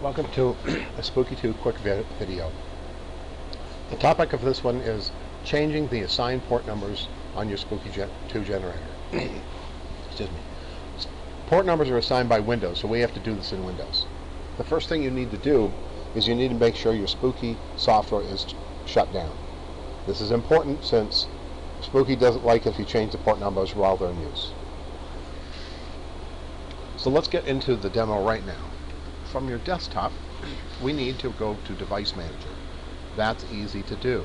Welcome to a Spooky 2 quick video. The topic of this one is changing the assigned port numbers on your Spooky 2 generator. Excuse me. Port numbers are assigned by Windows, so we have to do this in Windows. The first thing you need to do is you need to make sure your Spooky software is shut down. This is important since Spooky doesn't like if you change the port numbers while they're in use. So let's get into the demo right now. From your desktop, we need to go to Device Manager. That's easy to do.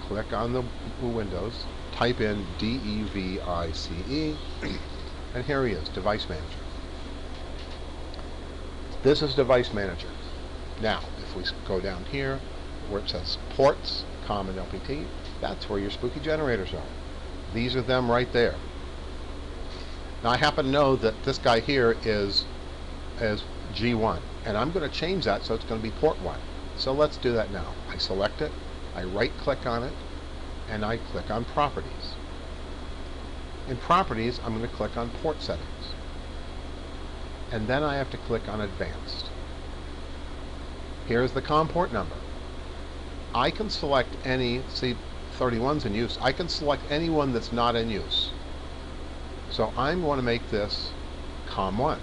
Click on the Windows, type in DEVICE, and here he is, Device Manager. This is Device Manager. Now, if we go down here where it says Ports, COM and LPT, that's where your Spooky generators are. These are them right there. Now, I happen to know that this guy here is G1, and I'm going to change that so it's going to be port 1. So let's do that now. I select it, I right click on it, and I click on Properties. In Properties, I'm going to click on Port Settings, and then I have to click on Advanced. Here's the COM port number. I can select any, see 31's in use, I can select any one that's not in use. So I'm going to make this COM1.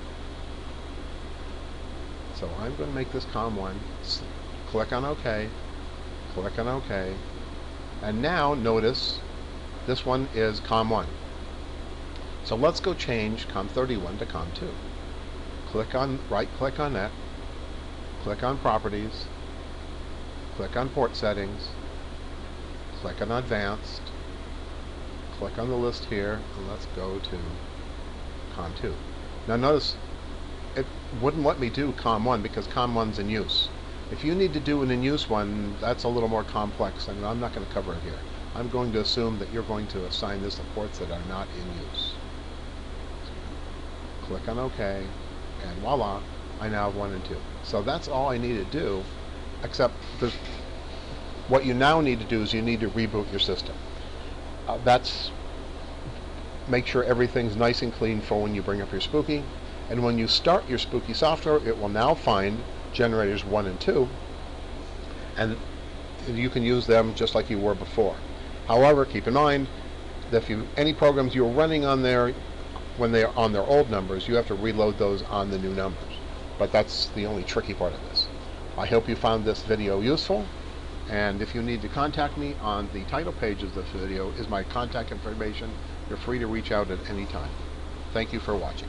So I'm going to make this COM1, click on OK, click on OK, and now notice this one is COM1. So let's go change COM31 to COM2. Right click on that, click on Properties, click on Port Settings, click on Advanced, click on the list here, and let's go to COM2. Now notice it wouldn't let me do COM1 because COM1's in use. If you need to do an in-use one, that's a little more complex, and I'm not going to cover it here. I'm going to assume that you're going to assign this to ports that are not in use. Click on OK, and voila, I now have 1 and 2. So that's all I need to do, except what you now need to do is you need to reboot your system. Make sure everything's nice and clean for when you bring up your Spooky. And when you start your Spooky software, it will now find generators 1 and 2, and you can use them just like you were before. However, keep in mind that if any programs you're running on there, when they are on their old numbers, you have to reload those on the new numbers. But that's the only tricky part of this. I hope you found this video useful, and if you need to contact me, on the title page of this video is my contact information. You're free to reach out at any time. Thank you for watching.